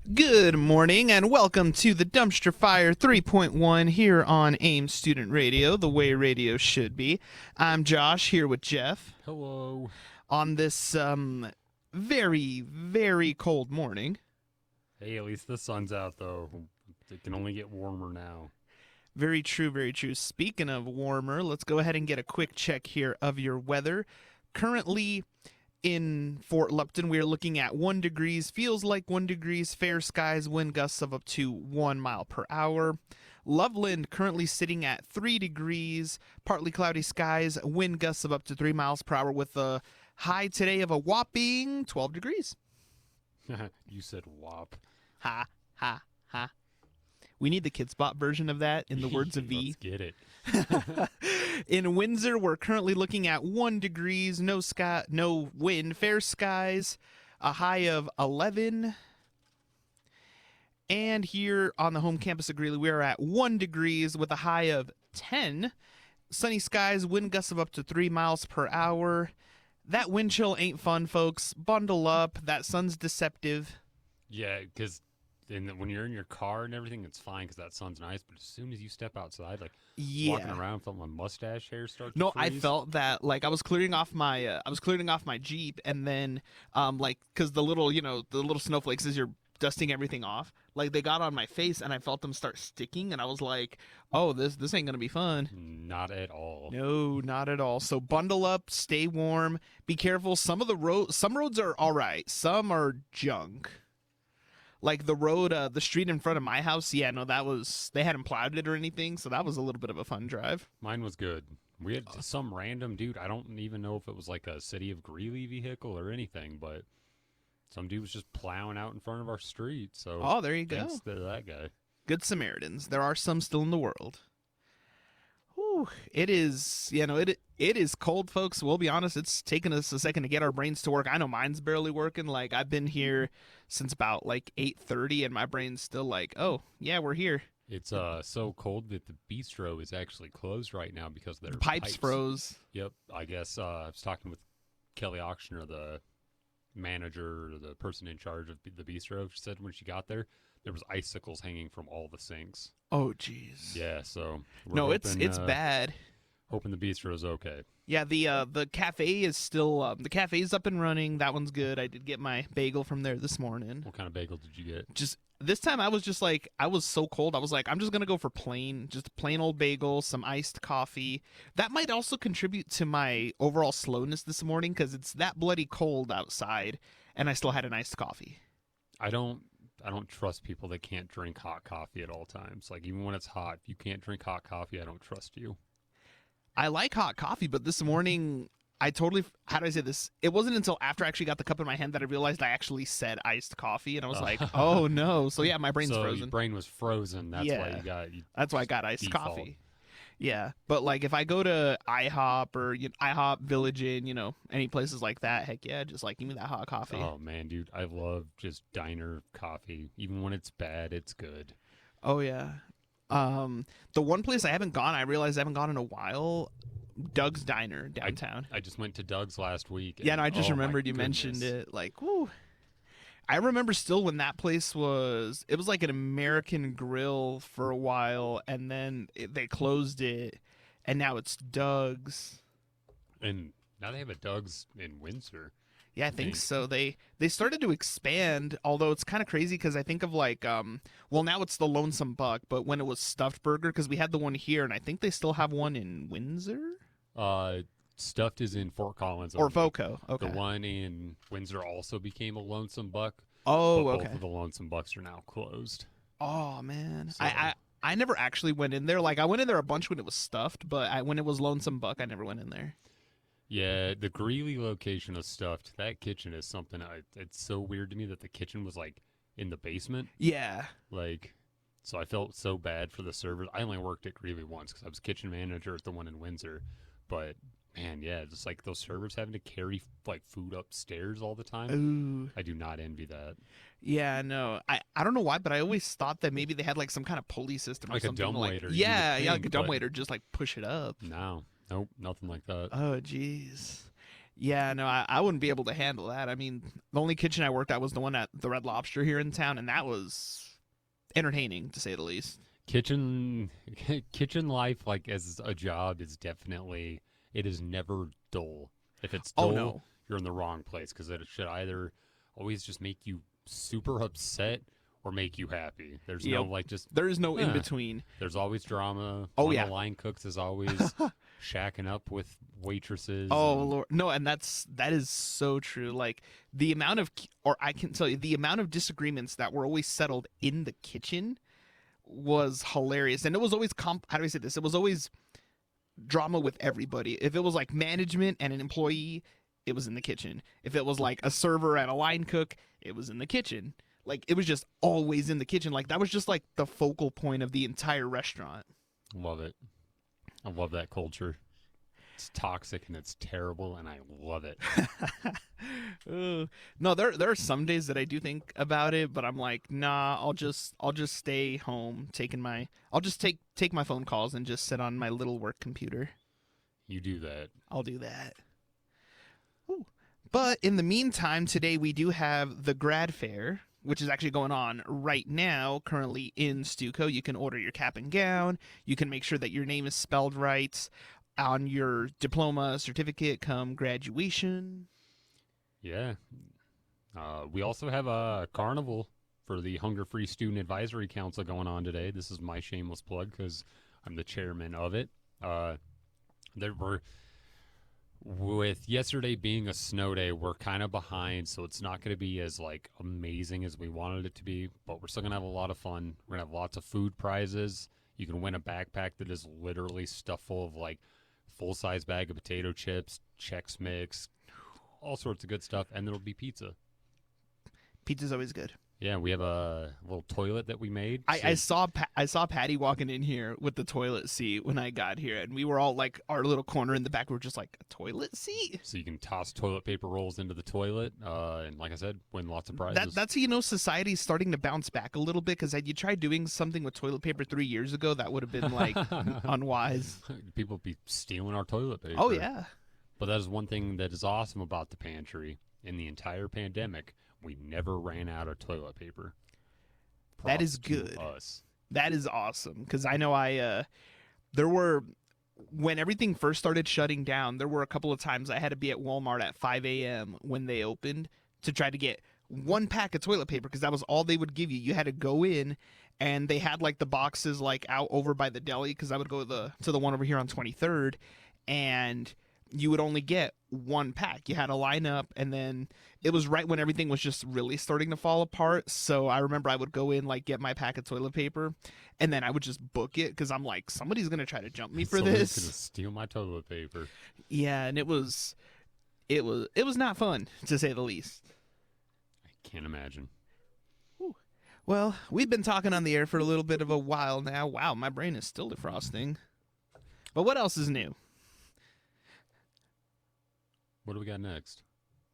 Good morning and welcome to the Dumpster Fire 3.1 here on AIM Student Radio, the way radio should be. I'm Josh here with Jeff Hello. on this very, very cold morning. Hey, at least the sun's out, though. It can only get warmer now. Very true, very true. Speaking of warmer, let's go ahead and get a quick check here of your weather. Currently in Fort Lupton, we are looking at 1 degrees, feels like 1 degrees, fair skies, wind gusts of up to 1 mile per hour. Loveland currently sitting at 3 degrees, partly cloudy skies, wind gusts of up to 3 miles per hour with a high today of a whopping 12 degrees. You said wop. Ha, ha, ha. We need the Kid Spot version of that in the words of V. Let's get it. In Windsor, we're currently looking at 1 degrees, no sky, no wind, fair skies, a high of 11. And here on the home campus of Greeley, we are at 1 degrees with a high of 10. Sunny skies, wind gusts of up to 3 miles per hour. That wind chill ain't fun, folks. Bundle up. That sun's deceptive. Yeah, because when you're in your car and everything, it's fine because that sun's nice. But as soon as you step outside, like walking Yeah. around, felt my mustache hair start to No, I freeze. felt that like I was clearing off my Jeep, and then like because the little the little snowflakes as you're dusting everything off, like they got on my face, and I felt them start sticking, and I was like, oh, this ain't gonna be fun. Not at all. No, not at all. So bundle up, stay warm, be careful. Some roads are all right, some are junk. Like the road, the street in front of my house, yeah, no, they hadn't plowed it or anything, so that was a little bit of a fun drive. Mine was good. We had some random dude. I don't even know if it was like a City of Greeley vehicle or anything, but some dude was just plowing out in front of our street. So Oh, there you go. thanks to that guy. Good Samaritans. There are some still in the world. Whew, it is, it is cold, folks. We'll be honest, it's taken us a second to get our brains to work. I know mine's barely working. Like I've been here since about like 8:30 and my brain's still like, "Oh, yeah, we're here." It's so cold that the bistro is actually closed right now because their The pipes froze. Yep, I guess I was talking with Kelly Auctioner, the manager or the person in charge of the bistro. She said when she got there, there was icicles hanging from all the sinks. Oh, jeez. Yeah, so we're No, it's hoping, bad. hoping the bistro's okay. Yeah, the cafe is still the cafe's up and running. That one's good. I did get my bagel from there this morning. What kind of bagel did you get? Just this time I was just like I was so cold. I was like I'm just going to go for just a plain old bagel, some iced coffee. That might also contribute to my overall slowness this morning cuz it's that bloody cold outside and I still had an iced coffee. I don't trust people that can't drink hot coffee at all times. Like even when it's hot, if you can't drink hot coffee, I don't trust you. I like hot coffee, but this morning I totally how do I say this? It wasn't until after I actually got the cup in my hand that I realized I actually said iced coffee and I was like, "Oh no." So yeah, my brain's So frozen. your brain was frozen. That's why you That's why I got iced default. coffee. Yeah, but like if I go to IHOP or IHOP, Village Inn, any places like that, heck yeah, just like give me that hot coffee. Oh man, dude, I love just diner coffee. Even when it's bad, it's good. Oh yeah. The one place I haven't gone, I realized I haven't gone in a while, Doug's Diner downtown. I just went to Doug's last week. Yeah, no, I just oh my remembered you mentioned goodness. it. Like, whoo. I remember still when that place it was like an American Grill for a while, and then they closed it, and now it's Doug's. And now they have a Doug's in Windsor. Yeah, I think Thanks. so. They started to expand, although it's kind of crazy because I think of like well now it's the Lonesome Buck, but when it was Stuffed Burger because we had the one here and I think they still have one in Windsor Stuffed is in Fort Collins. or only. Foco. Okay. The one in Windsor also became a Lonesome Buck. Oh, but okay. both of the Lonesome Bucks are now closed. Oh man, So- I never actually went in there. Like I went in there a bunch when it was Stuffed, but when it was Lonesome Buck, I never went in there. Yeah, the Greeley location of Stuffed, that kitchen is something. It's so weird to me that the kitchen was like in the basement. Yeah. Like, so I felt so bad for the servers. I only worked at Greeley once because I was kitchen manager at the one in Windsor. But man, yeah, just like those servers having to carry like food upstairs all the time. Ooh. I do not envy that. Yeah, no. I don't know why, but I always thought that maybe they had like some kind of pulley system or Like a something. dumbwaiter, you would Yeah, yeah, like a think, dumbwaiter, but- just like push it up. No, nope, nothing like that. Oh, jeez. Yeah, no, I wouldn't be able to handle that. I mean, the only kitchen I worked at was the one at the Red Lobster here in town, and that was entertaining to say the least. Kitchen kitchen life, like as a job, is definitely, it is never dull. If it's Oh dull, no. you're in the wrong place because it should either always just make you super upset or make you happy. There's no Yep. like just There is no in eh. between. There's always drama. Oh One yeah. of the line cooks is always shacking up with waitresses. Oh and Lord, no, and that is so true. Like the amount of, or I can tell you, the amount of disagreements that were always settled in the kitchen was hilarious, and it was always how do I say this? It was always drama with everybody. If it was like management and an employee, it was in the kitchen. If it was like a server and a line cook, it was in the kitchen. Like it was just always in the kitchen. Like that was just like the focal point of the entire restaurant. Love it. I love that culture. It's toxic and it's terrible, and I love it. No, there are some days that I do think about it, but I'm like, nah, I'll just stay home, I'll just take my phone calls and just sit on my little work computer. You do that. I'll do that. Ooh. But in the meantime, today we do have the grad fair, which is actually going on right now, currently in Stuco. You can order your cap and gown. You can make sure that your name is spelled right on your diploma certificate come graduation. Yeah. We also have a carnival for the Hunger Free Student Advisory Council going on today. This is my shameless plug because I'm the chairman of it. There were, with yesterday being a snow day, we're kind of behind, so it's not going to be as like amazing as we wanted it to be. But we're still going to have a lot of fun. We're going to have lots of food prizes. You can win a backpack that is literally stuffed full of like full-size bag of potato chips, Chex Mix, all sorts of good stuff, and there'll be pizza. Pizza's always good. Yeah, we have a little toilet that we made. I saw Patty walking in here with the toilet seat when I got here, and we were all like our little corner in the back. We were just like, a toilet seat. So you can toss toilet paper rolls into the toilet, and like I said, win lots of prizes. That's how you know society's starting to bounce back a little bit. Because had you tried doing something with toilet paper 3 years ago, that would have been like unwise. People be stealing our toilet paper. Oh yeah. But that is one thing that is awesome about the pantry. In the entire pandemic, we never ran out of toilet paper. That is Props to good. us. That is awesome. Because I know there were, when everything first started shutting down, there were a couple of times I had to be at Walmart at 5 a.m. when they opened to try to get one pack of toilet paper because that was all they would give you. You had to go in, and they had like the boxes like out over by the deli because I would go to the one over here on 23rd, and you would only get one pack. You had to line up, and then it was right when everything was just really starting to fall apart. So I remember I would go in, like, get my pack of toilet paper, and then I would just book it because I'm like, somebody's gonna try to jump me for Someone's this. gonna steal my toilet paper. Yeah, and it was not fun to say the least. I can't imagine. Well, we've been talking on the air for a little bit of a while now. Wow, my brain is still defrosting. But what else is new? What do we got next?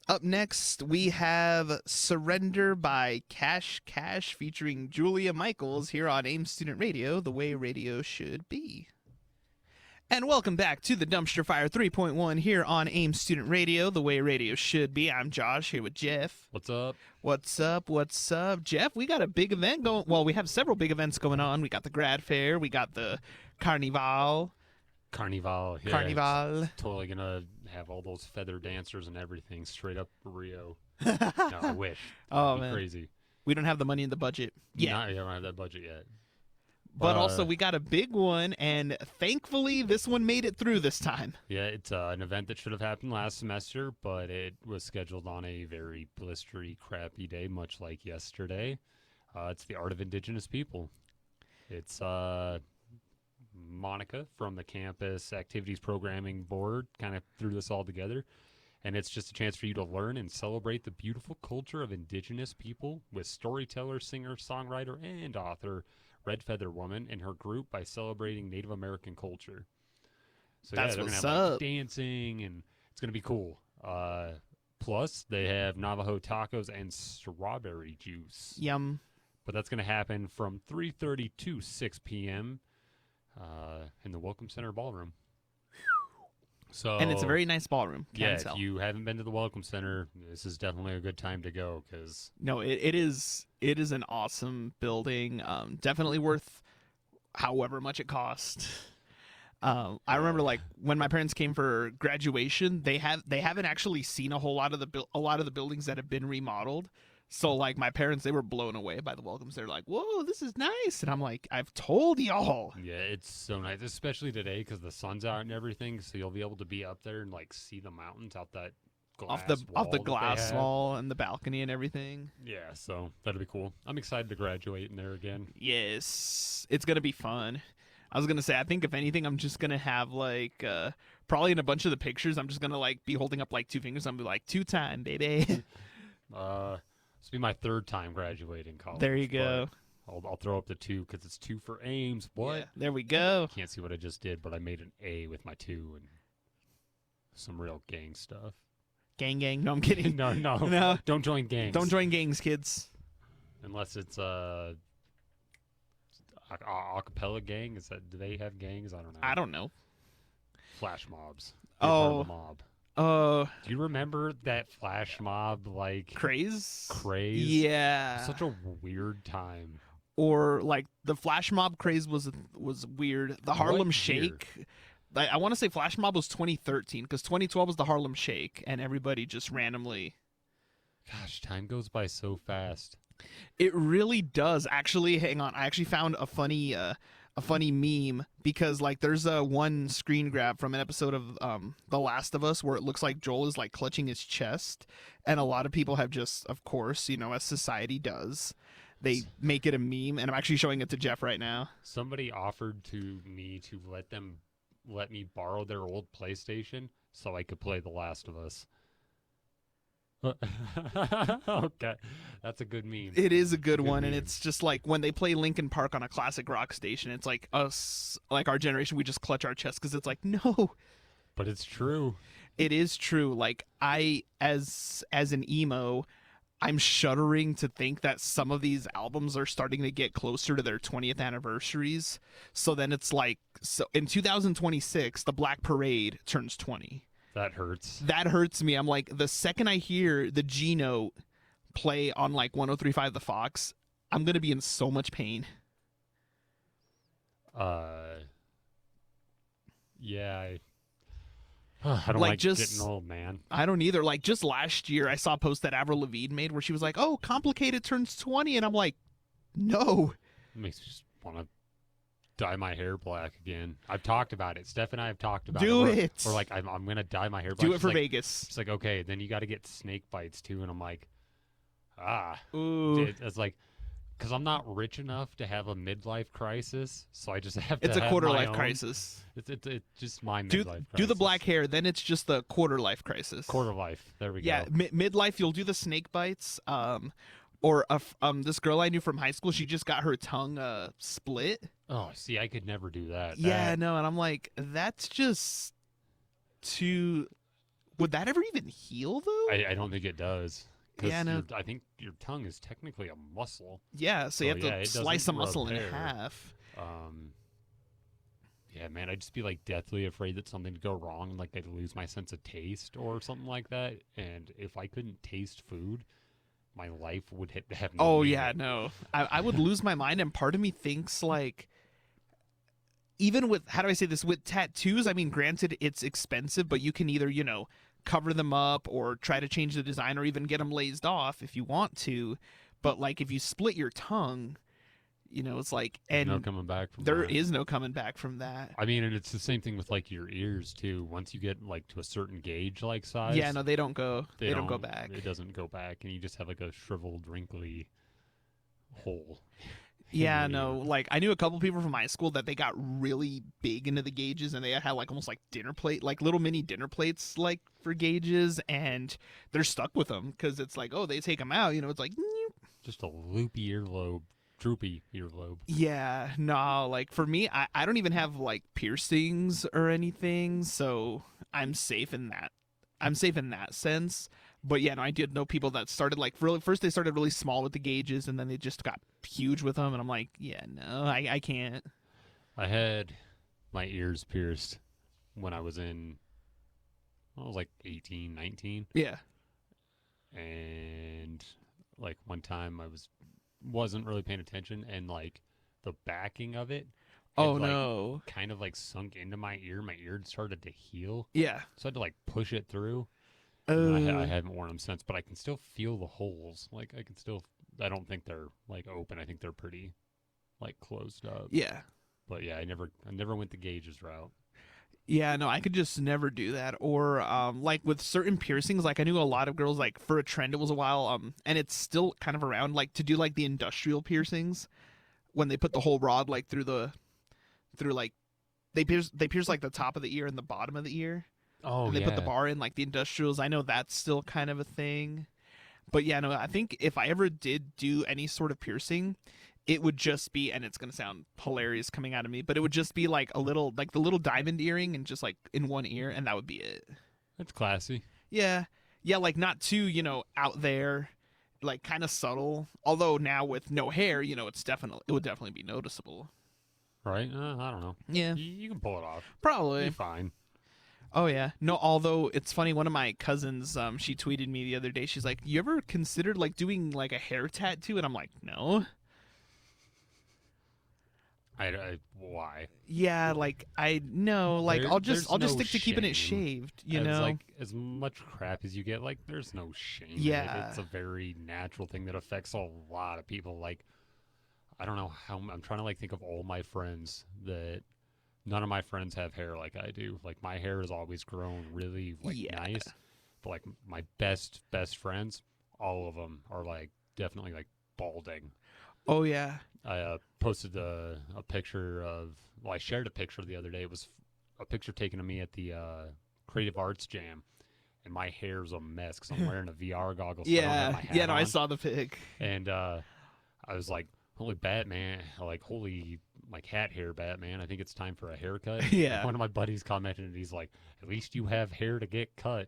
Up next, we have Surrender by Cash Cash featuring Julia Michaels here on AIM Student Radio, the way radio should be. And welcome back to the Dumpster Fire 3.1 here on AIM Student Radio, the way radio should be. I'm Josh here with Jeff. What's up? What's up? What's up? Jeff, we got a big event going. Well, we have several big events going on. We got the grad fair, we got the Carnival. Carnival. Yeah, Carnival. Totally gonna have all those feather dancers and everything straight up Rio. No, I wish. Oh, That'd be man. crazy. We don't have the money in the budget yet. I don't have that budget yet. But also, we got a big one, and thankfully, this one made it through this time. Yeah, it's an event that should have happened last semester, but it was scheduled on a very blistery, crappy day, much like yesterday. It's the Art of Indigenous People. It's Monica from the campus activities programming board kind of threw this all together. And it's just a chance for you to learn and celebrate the beautiful culture of Indigenous people with storyteller, singer, songwriter, and author Red Feather Woman and her group by celebrating Native American culture. So That's they're what's gonna have like, up. dancing, and it's gonna be cool. Plus, they have Navajo tacos and strawberry juice. Yum. But that's gonna happen from 3:30 to 6 p.m. In the Welcome Center Ballroom. So And it's a very nice ballroom. Can yeah, if tell. you haven't been to the Welcome Center, this is definitely a good time to go because No, it is. It is an awesome building. Definitely worth however much it cost. I remember like when my parents came for graduation, they haven't actually seen a whole lot of a lot of the buildings that have been remodeled. So like my parents, they were blown away by the welcomes. They're like, "Whoa, this is nice," and I'm like, "I've told y'all." yeah, it's so nice, especially today because the sun's out and everything. So you'll be able to be up there and like see the mountains out that glass Off wall the that they glass have. wall and the balcony and everything. Yeah, so that'll be cool. I'm excited to graduate in there again. Yes, it's gonna be fun. I was gonna say, I think if anything, I'm just gonna have like probably in a bunch of the pictures, I'm just gonna like be holding up like two fingers. I'm gonna be like 2-time, baby. This will be my third time graduating college. There you go. but I'll throw up the 2 because it's 2 for Ames. What? Yeah, there we go. Can't see what I just did, but I made an A with my 2 and some real gang stuff. Gang, gang. No, I'm kidding. no, No. don't join gangs. Don't join gangs, kids. unless it's acapella gang. Is that, do they have gangs? I don't know. I don't know. Flash mobs. They're part of the mob. Uh, Do you remember that flash mob like craze. craze? Yeah. Such a weird time. Or like the flash mob craze was weird. The Harlem What Shake. I want to say flash mob was 2013 because 2012 was the Harlem Shake, and everybody just randomly. Gosh, time goes by so fast. It really does. Actually, hang on. I actually found a funny meme because like there's a one screen grab from an episode of The Last of Us where it looks like Joel is like clutching his chest, and a lot of people have just, of course, as society does, they make it a meme, and I'm actually showing it to Jeff right now. Somebody offered to me to let me borrow their old PlayStation so I could play The Last of Us. Okay, that's a good meme. It is a good Good one, and meme. it's just like when they play Linkin Park on a classic rock station, it's like us, like our generation, we just clutch our chest because it's like, no, But it's true. it is true. Like I, as an emo, I'm shuddering to think that some of these albums are starting to get closer to their 20th anniversaries. So then it's like, so in 2026, the Black Parade turns 20. That hurts. That hurts me. I'm like, the second I hear the G note play on like 103.5 The Fox, I'm gonna be in so much pain. Yeah. I don't Like, like just- getting old, man. I don't either. Like just last year, I saw a post that Avril Lavigne made where she was like, "Oh, Complicated turns 20," and I'm like, no. It makes me just want to dye my hair black again. I've talked about it. Steph and I have talked about Do it. it. Or like, I'm gonna dye my hair black. Do it She's for like, Vegas. She's like, okay, then you got to get snake bites too, and I'm like, Ooh. it's like, because I'm not rich enough to have a midlife crisis, so I just have to. It's a have quarter my life own. crisis. It's just my Do midlife. do the crisis. black hair, then it's just the quarter life crisis. quarter life. There we Yeah, go. midlife you'll do the snake bites. Or this girl I knew from high school, she just got her tongue split. Oh, see, I could never do that. Yeah, That- no, and I'm like, that's just too. Would that ever even heal though? I don't think it does. 'Cause Yeah, no. I think your tongue is technically a muscle. Yeah, so you have yeah, to it slice a doesn't muscle in repair. half. Yeah, man, I'd just be like deathly afraid that something would go wrong, like I'd lose my sense of taste or something like that. And if I couldn't taste food, my life would have no Oh meaning. yeah, no, I would lose my mind, and part of me thinks like, even with, how do I say this, with tattoos, I mean, granted it's expensive, but you can either cover them up or try to change the design or even get them lazed off if you want to. But like if you split your tongue, it's like, There's and no coming back from there that. is no coming back from that. I mean, and it's the same thing with like your ears too. Once you get like to a certain gauge, like size, Yeah, no, they don't go. they don't go back. It doesn't go back, and you just have like a shriveled, wrinkly hole. in Yeah, your no, ear. like I knew a couple people from high school that they got really big into the gauges, and they had like almost like dinner plate, like little mini dinner plates, like for gauges, and they're stuck with them because it's like, oh, they take them out, it's like, Just a loopy earlobe, droopy earlobe. yeah, no, like for me, I don't even have like piercings or anything, so I'm safe in that. I'm safe in that sense. But yeah, no, I did know people that started like really, first they started really small with the gauges, and then they just got huge with them, and I'm like, yeah, no, I can't. I had my ears pierced when I was in I was like 18, 19. Yeah. And like one time wasn't really paying attention, and like the backing of it had Oh like no. kind of like sunk into my ear. My ear started to heal, Yeah. so I had to like push it through. Uh, And I haven't worn them since, but I can still feel the holes. Like I can still. I don't think they're like open. I think they're pretty like closed up. yeah. But yeah, I never went the gauges route. Yeah, no, I could just never do that. Or like with certain piercings, like I knew a lot of girls like for a trend it was a while, and it's still kind of around, like to do like the industrial piercings when they put the whole rod like through like they pierce like the top of the ear and the bottom of the ear. Oh And they yeah. put the bar in like the industrials. I know that's still kind of a thing. But yeah, no, I think if I ever did do any sort of piercing, it would just be, and it's gonna sound hilarious coming out of me, but it would just be like a little, like the little diamond earring, and just like in one ear, and that would be it. That's classy. Yeah, yeah, like not too, out there, like kind of subtle. Although now with no hair, it would definitely be noticeable. Right? I don't know. Yeah, You can pull it off. probably. Be fine. Oh yeah. No, although it's funny, one of my cousins, she tweeted me the other day. She's like, "You ever considered like doing like a hair tattoo?" And I'm like, "No." Why? Yeah, like I know, like There- I'll just there's no stick to keeping it shame. shaved, you know. Like as much crap as you get, like there's no shame. in it. Yeah. It's a very natural thing that affects a lot of people. Like I don't know how I'm trying to like think of all my friends that none of my friends have hair like I do. Like my hair has always grown really like Yeah. nice, but like my best friends, all of them are like definitely like balding. Oh yeah. I posted a picture of, well, I shared a picture the other day. It was a picture taken of me at the Creative Arts Jam, and my hair's a mess because I'm wearing a VR goggle. So I don't have Yeah. my hat Yeah, no, I on. saw the pic. And I was like, holy Batman, like, holy, like, hat hair Batman. I think it's time for a haircut. Yeah. One of my buddies commented, and he's like, at least you have hair to get cut.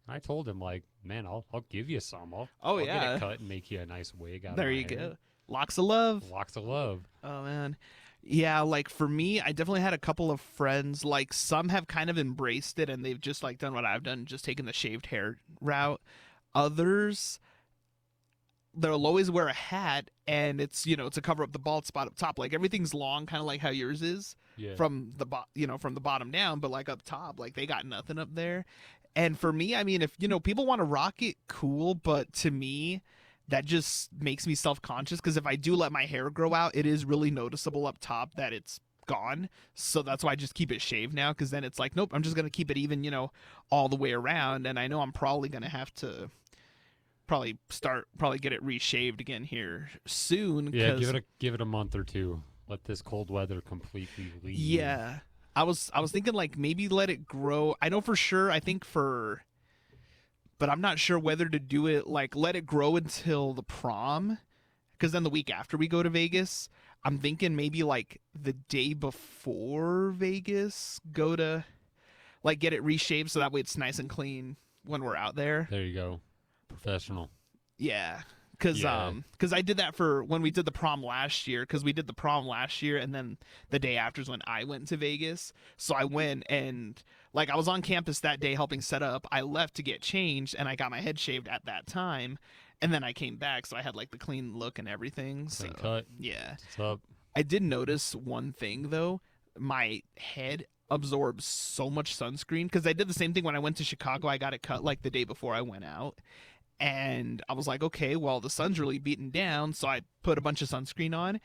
And I told him, like, man, I'll give you some. I'll get yeah. it cut and make you a nice wig out of There my you hair. go. Locks of love. Locks of love. Oh man. Yeah, like for me, I definitely had a couple of friends, like some have kind of embraced it and they've just like done what I've done, just taken the shaved hair route. Others, they'll always wear a hat and it's, to cover up the bald spot up top. Like everything's long, kind of like how yours is Yeah. from from the bottom down, but like up top, like they got nothing up there. And for me, I mean, if, people want to rock it, cool, but to me, that just makes me self-conscious because if I do let my hair grow out, it is really noticeable up top that it's gone. So that's why I just keep it shaved now, because then it's like, nope, I'm just going to keep it even, all the way around. And I know I'm probably going to have to probably get it reshaved again here soon. Yeah, 'cause- give it a month or two. Let this cold weather completely leave. Yeah. I was thinking like maybe let it grow. I know for sure, but I'm not sure whether to do it like let it grow until the prom, because then the week after we go to Vegas, I'm thinking maybe like the day before Vegas, go to like get it reshaved so that way it's nice and clean when we're out there. There you go. Professional. Yeah. Cause Yeah. I did that for when we did the prom last year. Cause we did the prom last year, and then the day after is when I went to Vegas. So I went and like I was on campus that day helping set up. I left to get changed, and I got my head shaved at that time, and then I came back, so I had like the clean look and everything. Clean So cut. yeah, What's up? I did notice one thing though. My head absorbs so much sunscreen because I did the same thing when I went to Chicago. I got it cut like the day before I went out. And I was like, okay, well, the sun's really beaten down. So I put a bunch of sunscreen on.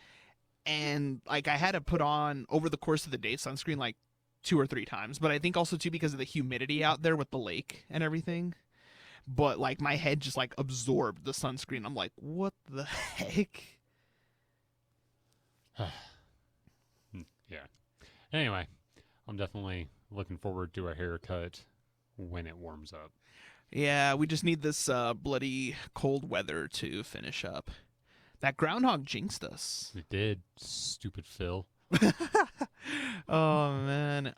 And like I had to put on over the course of the day sunscreen like 2 or 3 times. But I think also too because of the humidity out there with the lake and everything. But like my head just like absorbed the sunscreen. I'm like, what the heck? Yeah. Anyway, I'm definitely looking forward to a haircut when it warms up. Yeah, we just need this bloody cold weather to finish up. That groundhog jinxed us. It did. Stupid Phil. Oh man.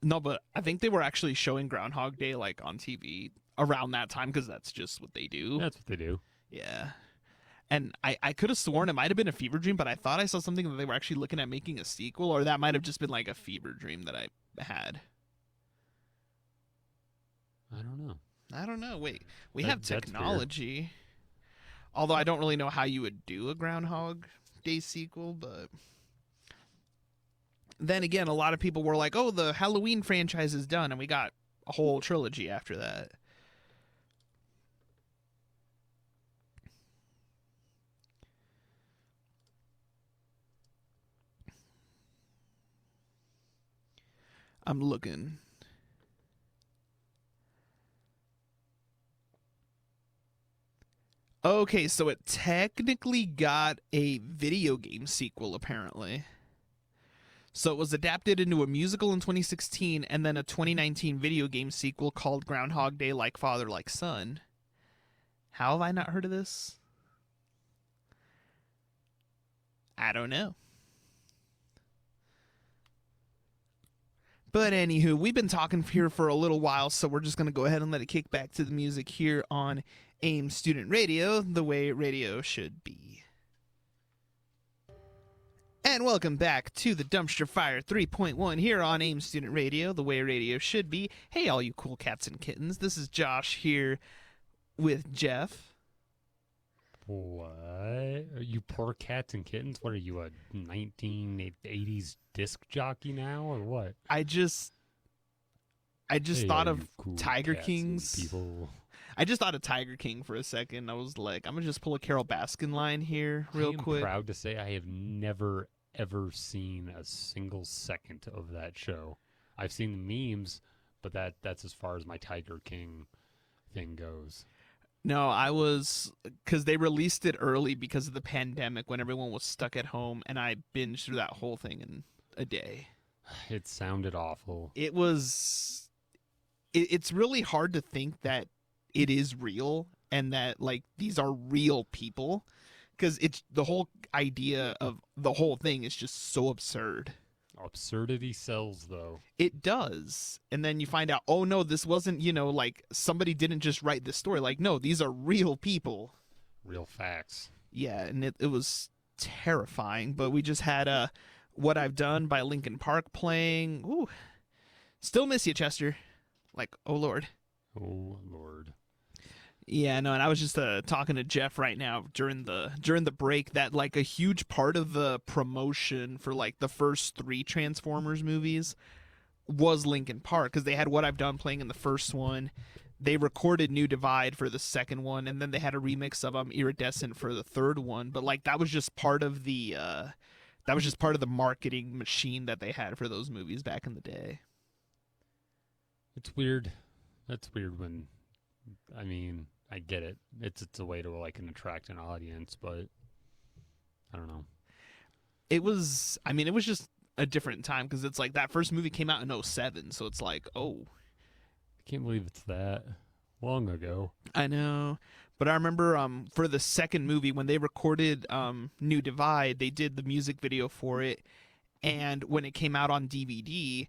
No, but I think they were actually showing Groundhog Day like on TV around that time because that's just what they do. That's what they do. Yeah. And I could have sworn it might have been a fever dream, but I thought I saw something that they were actually looking at making a sequel, or that might have just been like a fever dream that I had. I don't know. I don't know. Wait, we That- have that's fair. technology. Although I don't really know how you would do a Groundhog Day sequel, but then again, a lot of people were like, "Oh, the Halloween franchise is done," and we got a whole trilogy after that. I'm looking. Okay, so it technically got a video game sequel, apparently. So it was adapted into a musical in 2016 and then a 2019 video game sequel called Groundhog Day Like Father, Like Son. How have I not heard of this? I don't know. But anywho, we've been talking here for a little while, so we're just going to go ahead and let it kick back to the music here on AIM Student Radio, the way radio should be. And welcome back to the Dumpster Fire 3.1 here on AIM Student Radio, the way radio should be. Hey, all you cool cats and kittens. This is Josh here with Jeff. What? Are you poor cats and kittens? What are you, a 1980s disc jockey now, or what? I just Hey, thought all of you cool Tiger cats and Kings. people. I just thought of Tiger King for a second. I was like, I'm gonna just pull a Carol Baskin line here real I am quick. proud to say I have never ever seen a single second of that show. I've seen the memes, but that's as far as my Tiger King thing goes. No, I was because they released it early because of the pandemic when everyone was stuck at home, and I binged through that whole thing in a day. It sounded awful. It was. It's really hard to think that it is real and that like these are real people, because it's the whole idea of the whole thing is just so absurd. Absurdity sells, though. It does. And then you find out, oh no, this wasn't, like somebody didn't just write this story. Like, no, these are real people. Real facts. Yeah, and it was terrifying. But we just had What I've Done by Linkin Park playing. Ooh. Still miss you, Chester. Like, oh Lord. Oh, Lord. Yeah, no, and I was just talking to Jeff right now during the break that like a huge part of the promotion for like the first 3 Transformers movies was Linkin Park, because they had What I've Done playing in the first one. They recorded New Divide for the second one, and then they had a remix of Iridescent for the third one. But like that was just part of the marketing machine that they had for those movies back in the day. It's weird. That's weird when, I mean, I get it. It's a way to like attract an audience, but I don't know. It was just a different time, because it's like that first movie came out in 2007, so it's like, oh, I can't believe it's that long ago. I know. But I remember for the second movie when they recorded New Divide, they did the music video for it, and when it came out on DVD,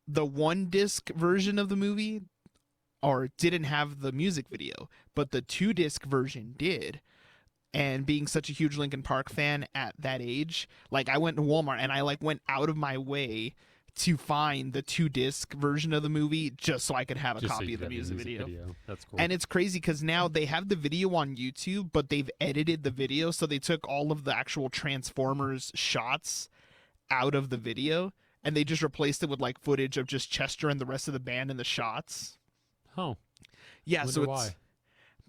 the 1-disc version of the movie didn't have the music video, but the 2-disc version did. And being such a huge Linkin Park fan at that age, like I went to Walmart and I like went out of my way to find the 2-disc version of the movie just so I could have a Just so copy you of the have music video. That's cool. And it's crazy because now they have the video on YouTube, but they've edited the video, so they took all of the actual Transformers shots out of the video, and they just replaced it with like footage of just Chester and the rest of the band in the shots. Oh, Yeah, wonder so it's why.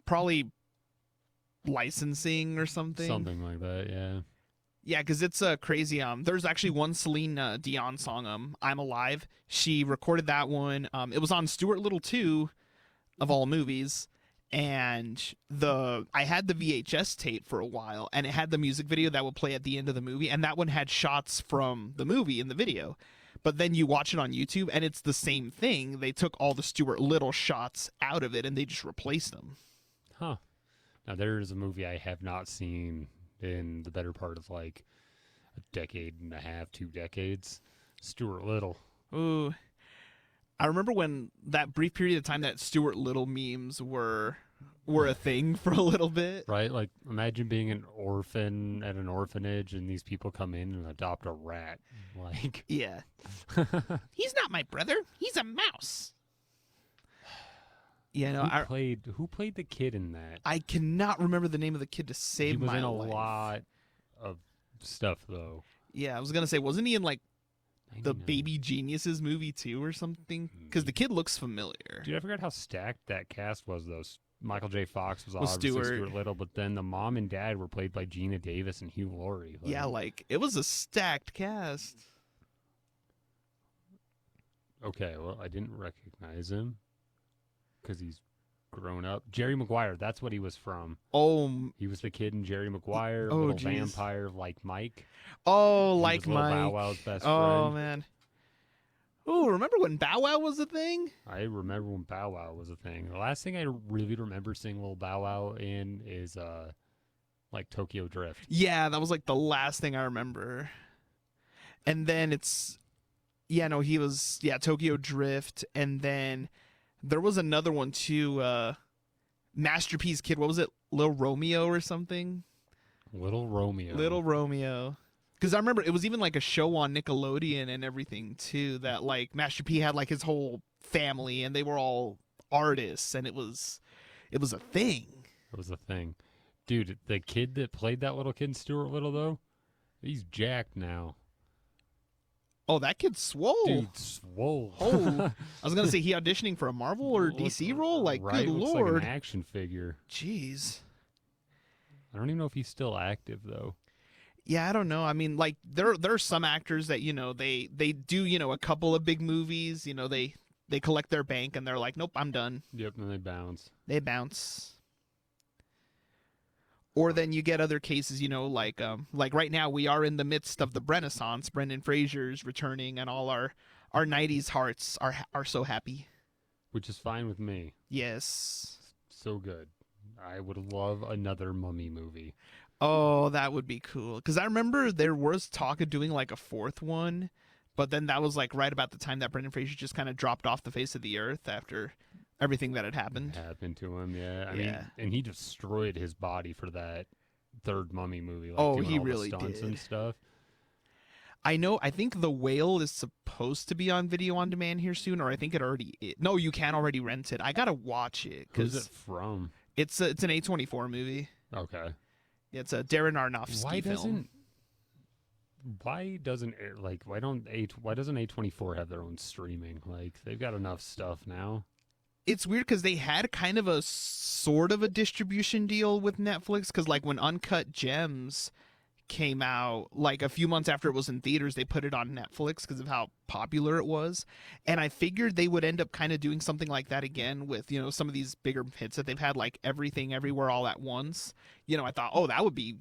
probably licensing or something. Something like that, yeah. Yeah, because it's crazy. There's actually one Celine Dion song, "I'm Alive." She recorded that one. It was on Stuart Little 2, of all movies, and I had the VHS tape for a while, and it had the music video that would play at the end of the movie, and that one had shots from the movie in the video. But then you watch it on YouTube, and it's the same thing. They took all the Stuart Little shots out of it, and they just replaced them. Huh. Now, there is a movie I have not seen in the better part of like a decade and a half, 2 decades. Stuart Little. Ooh. I remember when that brief period of time that Stuart Little memes were a thing for a little bit. Right? Like, imagine being an orphan at an orphanage and these people come in and adopt a rat. Like, Yeah. He's not my brother. He's a mouse. Yeah, no, Who played the kid in that? I cannot remember the name of the kid to save He was my in a life. lot of stuff though. Yeah, I was gonna say, wasn't he in like the 99. Baby Geniuses movie too or something? Because the kid looks familiar. Dude, I forgot how stacked that cast was though. Michael J. Fox was Was obviously Stewart. Stuart Little, but then the mom and dad were played by Gina Davis and Hugh Laurie. Yeah, like it was a stacked cast. Okay, well, I didn't recognize him because he's grown up. Jerry Maguire, that's what he was from. Oh, He was the kid in Jerry Maguire, Oh, little geez. vampire like Mike. oh, He like was little Bow Mike. Wow's best Oh friend. man. Oh, remember when Bow Wow was a thing? I remember when Bow Wow was a thing. The last thing I really remember seeing little Bow Wow in is like Tokyo Drift. Yeah, that was like the last thing I remember. And then he was Tokyo Drift, and then there was another one too, Masterpiece Kid. What was it? Little Romeo or something? Little Romeo. Little Romeo. Because I remember it was even like a show on Nickelodeon and everything too, that like Master P had like his whole family and they were all artists, and it was a thing. It was a thing. Dude, the kid that played that little kid, Stuart Little, though, he's jacked now. Oh, that kid's swole. Dude, swole. Oh, I was gonna say he auditioning for a Marvel or DC role. Like, right? good Looks lord. like an action figure. Jeez. I don't even know if he's still active, though. Yeah, I don't know. I mean, like there are some actors that they do a couple of big movies. They collect their bank and they're like, nope, I'm done. Yep, and they bounce. They bounce. Or then you get other cases, like right now we are in the midst of the Renaissance. Brendan Fraser's returning, and all our 90s hearts are so happy. Which is fine with me. Yes. So good. I would love another Mummy movie. Oh, that would be cool. Because I remember there was talk of doing like a fourth one, but then that was like right about the time that Brendan Fraser just kind of dropped off the face of the earth after everything that had happened. Happened to him, yeah. I Yeah. mean, and he destroyed his body for that third Mummy movie. Like, Oh, doing he all the really stunts did. and stuff. I think The Whale is supposed to be on video on demand here soon, or I think it already is. No, you can already rent it. I gotta watch it Who's it because from? it's an A24 movie. Okay. It's a Darren Aronofsky film. Why doesn't A24 have their own streaming? Like, they've got enough stuff now. It's weird because they had kind of a sort of a distribution deal with Netflix, because like when Uncut Gems came out, like a few months after it was in theaters, they put it on Netflix because of how popular it was. And I figured they would end up kind of doing something like that again with, some of these bigger hits that they've had, like Everything Everywhere All at Once. I thought, oh, that would be,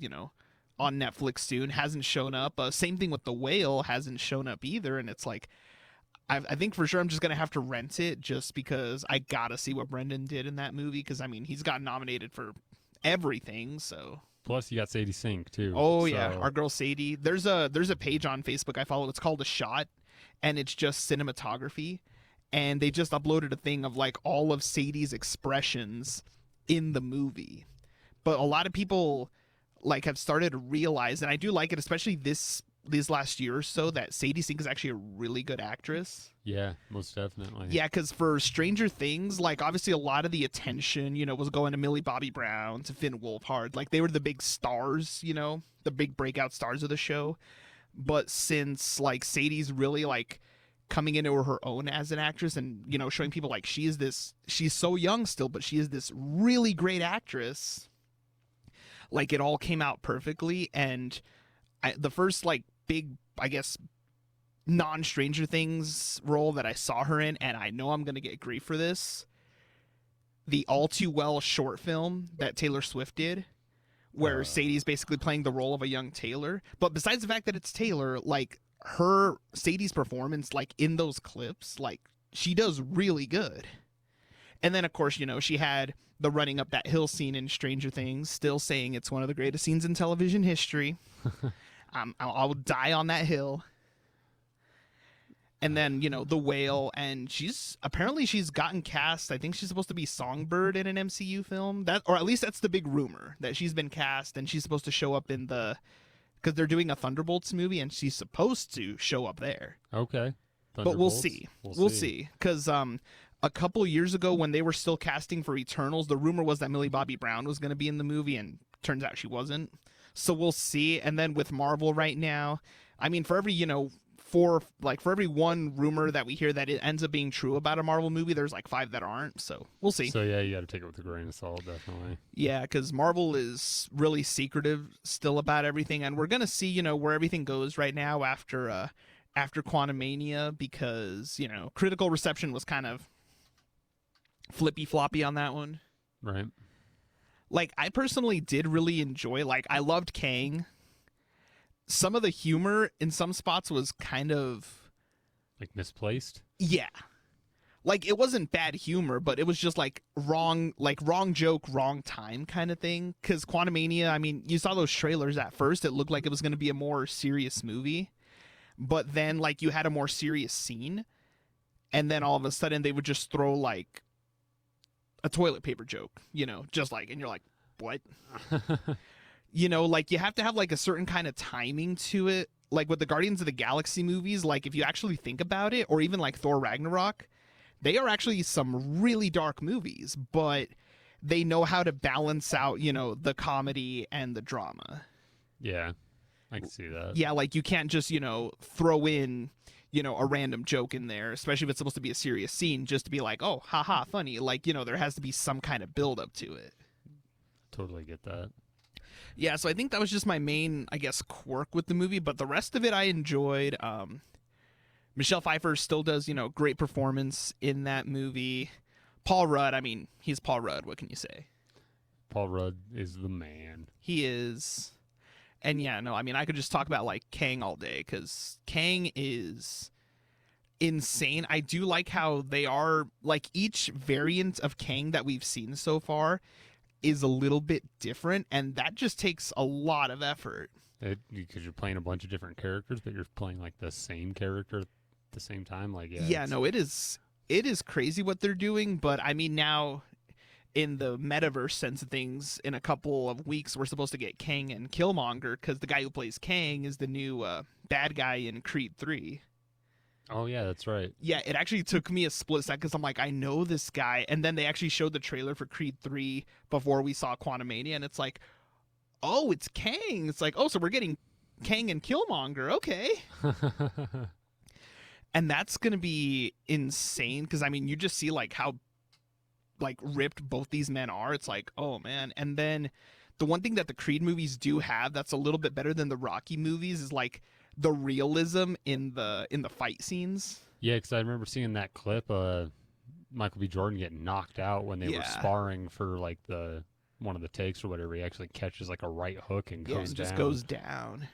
on Netflix soon. Hasn't shown up. Same thing with The Whale, hasn't shown up either. And it's like, I think for sure I'm just going to have to rent it just because I got to see what Brendan did in that movie. Because, I mean, he's got nominated for everything, so... Plus, you got Sadie Sink, too. Oh yeah, so- our girl Sadie. There's a page on Facebook I follow. It's called A Shot, and it's just cinematography, and they just uploaded a thing of like all of Sadie's expressions in the movie. But a lot of people like have started to realize, and I do like it, especially these last year or so, that Sadie Sink is actually a really good actress. Yeah, most definitely. Yeah, because for Stranger Things, like obviously a lot of the attention, was going to Millie Bobby Brown, to Finn Wolfhard. Like they were the big stars, the big breakout stars of the show. But since like Sadie's really like coming into her own as an actress, and showing people like she's so young still, but she is this really great actress. Like it all came out perfectly, and the first like big, I guess, non-Stranger Things role that I saw her in, and I know I'm going to get grief for this, the All Too Well short film that Taylor Swift did, where Sadie's basically playing the role of a young Taylor. But besides the fact that it's Taylor, like Sadie's performance, like in those clips, like she does really good. And then of course, she had the running up that hill scene in Stranger Things, still saying it's one of the greatest scenes in television history. I'll die on that hill. And then, The Whale, and she's gotten cast. I think she's supposed to be Songbird in an MCU film. Or at least that's the big rumor, that she's been cast and she's supposed to show up in because they're doing a Thunderbolts movie and she's supposed to show up there. Okay. But we'll Thunderbolts? see. We'll see. Because a couple years ago when they were still casting for Eternals, the rumor was that Millie Bobby Brown was going to be in the movie, and turns out she wasn't. So we'll see. And then with Marvel right now, I mean, for every, for every one rumor that we hear that it ends up being true about a Marvel movie, there's like 5 that aren't. So we'll see. So yeah, you got to take it with a grain of salt, definitely. Yeah, because Marvel is really secretive still about everything, and we're gonna see, where everything goes right now after Quantumania, because critical reception was kind of flippy floppy on that one. Right. Like, I personally did really enjoy, like, I loved Kang. Some of the humor in some spots was kind of, like, misplaced. yeah. Like, it wasn't bad humor, but it was just like wrong joke, wrong time kind of thing. Because Quantumania, I mean, you saw those trailers at first, it looked like it was going to be a more serious movie. But then, like, you had a more serious scene, and then all of a sudden they would just throw, like, a toilet paper joke, just like, and you're like, what? Like, you have to have, like, a certain kind of timing to it. Like, with the Guardians of the Galaxy movies, like, if you actually think about it, or even, like, Thor Ragnarok, they are actually some really dark movies, but they know how to balance out, the comedy and the drama. Yeah, I can see that. Yeah, like, you can't just, throw in, a random joke in there, especially if it's supposed to be a serious scene, just to be like, oh, haha, funny. Like, there has to be some kind of build up to it. Totally get that. Yeah, so I think that was just my main, I guess, quirk with the movie, but the rest of it I enjoyed. Michelle Pfeiffer still does, great performance in that movie. Paul Rudd, I mean, he's Paul Rudd. What can you say? Paul Rudd is the man. He is. And yeah, no, I mean, I could just talk about, like, Kang all day, because Kang is insane. I do like how they are, like, each variant of Kang that we've seen so far is a little bit different, and that just takes a lot of effort. Because you're playing a bunch of different characters, but you're playing, like, the same character at the same time. Like, yeah, no, it is crazy what they're doing, but I mean, now in the metaverse sense of things, in a couple of weeks we're supposed to get Kang and Killmonger, because the guy who plays Kang is the new bad guy in Creed 3. Oh yeah, that's right. Yeah, it actually took me a split second, because I'm like, I know this guy, and then they actually showed the trailer for Creed 3 before we saw Quantumania, and it's like, oh, it's Kang. It's like, oh, so we're getting Kang and Killmonger, okay. And that's going to be insane, because, I mean, you just see, like, how, like, ripped both these men are. It's like, oh, man. And then the one thing that the Creed movies do have that's a little bit better than the Rocky movies is, like, the realism in the fight scenes. Yeah, because I remember seeing that clip, Michael B. Jordan getting knocked out when they were sparring for, like, one of the takes or whatever. He actually catches, like, a right hook and goes down. Just goes down.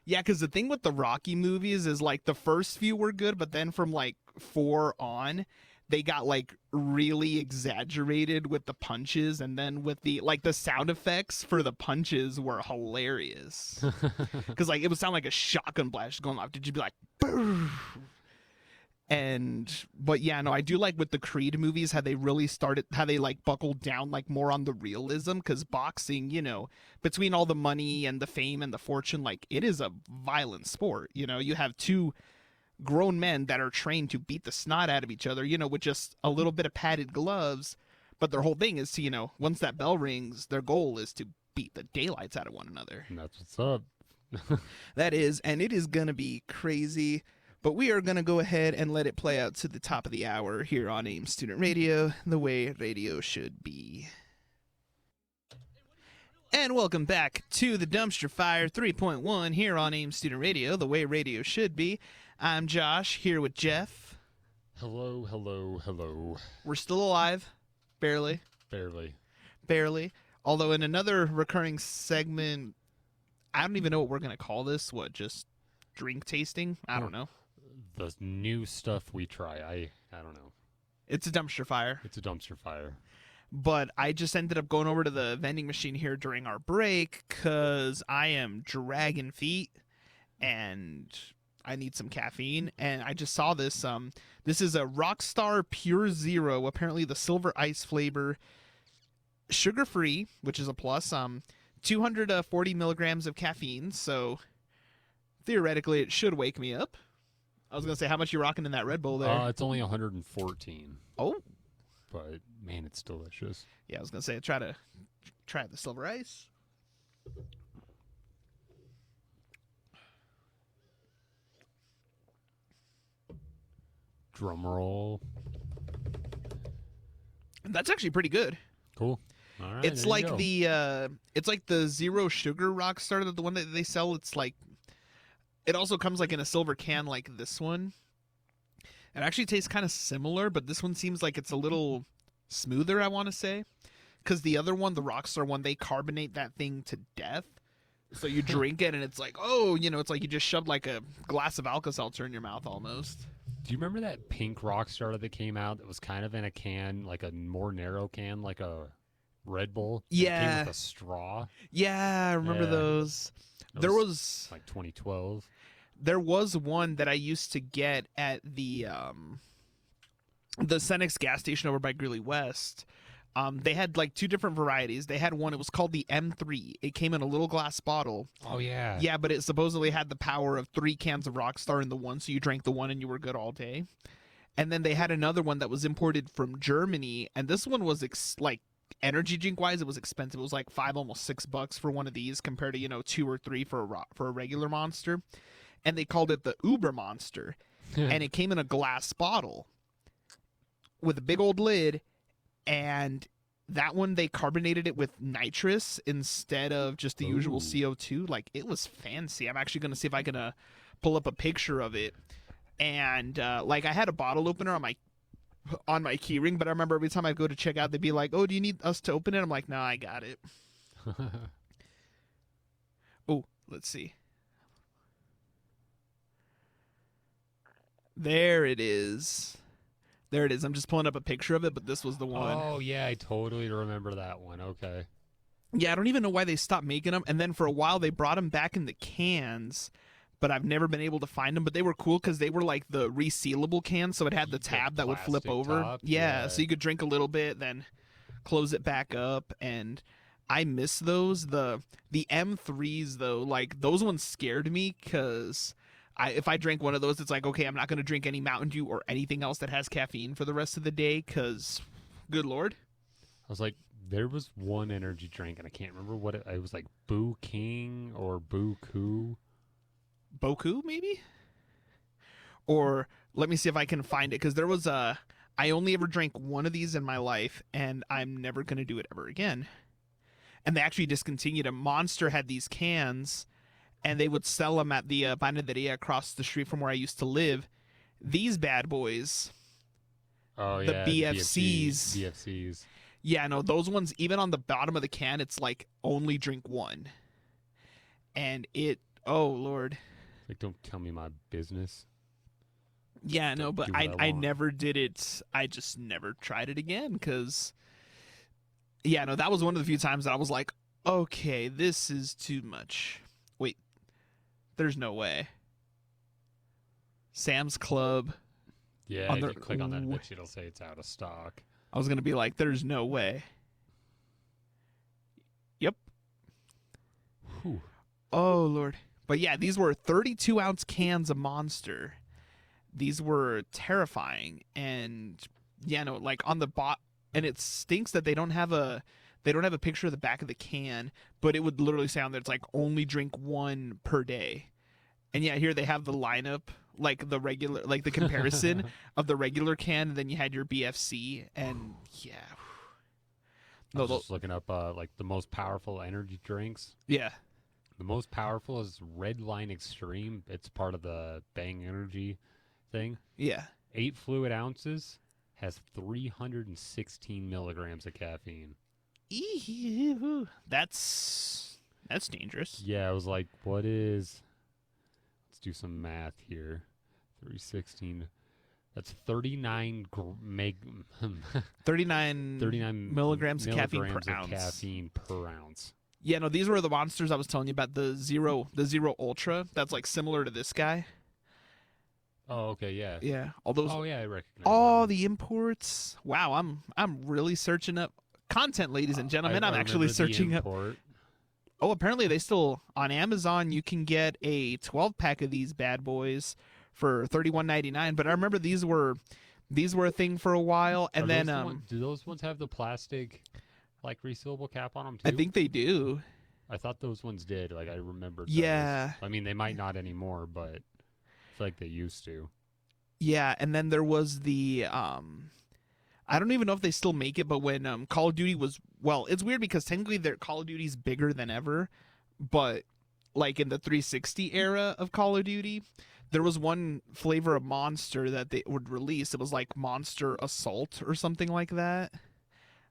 Yeah, because the thing with the Rocky movies is, like, the first few were good, but then from, like, 4 on, they got, like, really exaggerated with the punches, and then with the, like, the sound effects for the punches were hilarious. Because, like, it would sound like a shotgun blast going off. Did you be like, brrr? But yeah, no, I do like with the Creed movies how they really started, how they, like, buckled down, like, more on the realism, because boxing, between all the money and the fame and the fortune, like, it is a violent sport. You have 2 grown men that are trained to beat the snot out of each other, with just a little bit of padded gloves, but their whole thing is to, once that bell rings, their goal is to beat the daylights out of one another. And that's what's up. That is, and it is gonna be crazy. But we are going to go ahead and let it play out to the top of the hour here on AIM Student Radio, the way radio should be. And welcome back to the Dumpster Fire 3.1 here on AIM Student Radio, the way radio should be. I'm Josh, here with Jeff. Hello, hello, hello. We're still alive. Barely. Barely. Although in another recurring segment, I don't even know what we're going to call this. What, just drink tasting? I don't know. The new stuff we try. I don't know. It's a dumpster fire. It's a dumpster fire. But I just ended up going over to the vending machine here during our break because I am dragging feet and I need some caffeine. And I just saw this. This is a Rockstar Pure Zero, apparently the silver ice flavor, sugar-free, which is a plus. 240 milligrams of caffeine, so theoretically it should wake me up. I was going to say, how much you rocking in that Red Bull there? It's only 114. Oh, but man, it's delicious. Yeah, I was gonna say try the Silver Ice. Drum roll. That's actually pretty good. Cool. All right. It's there you like go. it's like the zero sugar Rockstar, the one that they sell. It's like it also comes like in a silver can like this one. It actually tastes kind of similar, but this one seems like it's a little smoother, I want to say. Because the other one, the Rockstar one, they carbonate that thing to death. So you drink it and it's like, oh, it's like you just shoved like a glass of Alka-Seltzer in your mouth almost. Do you remember that pink Rockstar that came out that was kind of in a can, like a more narrow can, like a Red Bull? It Yeah. came with a straw. Yeah, I remember Yeah. those. That There was was like 2012. there was one that I used to get at the Cenex gas station over by Greeley West. They had like two different varieties. They had one, it was called the M3. It came in a little glass bottle. Oh yeah. Yeah, but it supposedly had the power of 3 cans of Rockstar in the one, so you drank the one and you were good all day. And then they had another one that was imported from Germany, and this one was like energy drink wise, it was expensive. It was like $5, almost $6 for one of these compared to 2 or 3 for a regular Monster. And they called it the Uber Monster, and it came in a glass bottle with a big old lid. And that one, they carbonated it with nitrous instead of just the usual Ooh. CO2. Like, it was fancy. I'm actually going to see if I can pull up a picture of it. And like, I had a bottle opener on my key ring, but I remember every time I go to check out, they'd be like, "Oh, do you need us to open it?" I'm like, "No, I got it." Oh, let's see. There it is. There it is. I'm just pulling up a picture of it, but this was the one. Oh yeah, I totally remember that one. Okay. Yeah, I don't even know why they stopped making them. And then for a while, they brought them back in the cans, but I've never been able to find them. But they were cool because they were like the resealable cans, so it had the tab that would flip plastic over. top, Yeah, yeah. so you could drink a little bit, then close it back up. And I miss those. The M3s though, like those ones scared me because if I drank one of those, it's like, okay, I'm not going to drink any Mountain Dew or anything else that has caffeine for the rest of the day because, good Lord. I was like, there was one energy drink, and I can't remember what it was like. Boo King or Boo Koo. Boku, maybe? Or let me see if I can find it, because there was I only ever drank one of these in my life, and I'm never going to do it ever again. And they actually discontinued them. Monster had these cans, and they would sell them at the panaderia across the street from where I used to live. These bad boys, Oh The yeah, BFCs. BFCs. yeah, no, those ones, even on the bottom of the can, it's like only drink one. And oh, Lord. Like, don't tell me my business. Yeah, no, Don't but do what I I want. never did it. I just never tried it again because, yeah, no, that was one of the few times that I was like, okay, this is too much. Wait, there's no way. Sam's Club. Yeah, On if the- you click on that, w- it'll say it's out of stock. I was going to be like, there's no way. Yep. Whew. Oh, Lord. But yeah, these were 32-ounce cans of Monster. These were terrifying. And, yeah, no, like on the and it stinks that they don't have a picture of the back of the can, but it would literally say on there, it's like only drink one per day. And yeah, here they have the lineup, like the regular, like the comparison of the regular can, and then you had your BFC, and yeah. I was just looking up like the most powerful energy drinks. Yeah. The most powerful is Red Line Extreme. It's part of the Bang Energy thing. Yeah. 8 fluid ounces has 316 milligrams of caffeine. Ew. That's dangerous. Yeah, I was like, what is... Let's do some math here. 316. That's 39 39 39 milligrams of caffeine per milligrams of ounce. caffeine per ounce. Yeah, no, these were the Monsters I was telling you about, the Zero Ultra. That's like similar to this guy. Oh, okay, yeah. Yeah. All those Oh, yeah, I recognize all that. the imports. Wow, I'm really searching up content, ladies and gentlemen. I I'm actually remember the searching up. import. Oh, apparently they still on Amazon. You can get a 12-pack of these bad boys for $31.99. But I remember these were These were a thing for a while, and Are then those the do those ones have the plastic like resealable cap on them too? I think they do. I thought those ones did. Like I remembered those. Yeah. I mean, they might not anymore, but I feel like they used to. Yeah, and then there was the I don't even know if they still make it, but when Call of Duty was, well, it's weird because technically their Call of Duty's bigger than ever, but like in the 360 era of Call of Duty, there was one flavor of Monster that they would release. It was like Monster Assault or something like that.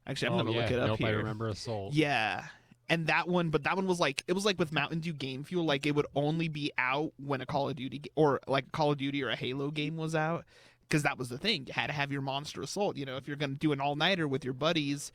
Actually, I'm Oh, gonna yeah. look it up Nope, I here. remember Assault. Yeah. And that one, but that one was like, it was like with Mountain Dew Game Fuel, like it would only be out when a Call of Duty or like a Call of Duty or a Halo game was out. Because that was the thing. You had to have your Monster Assault. You know, if you're going to do an all nighter with your buddies,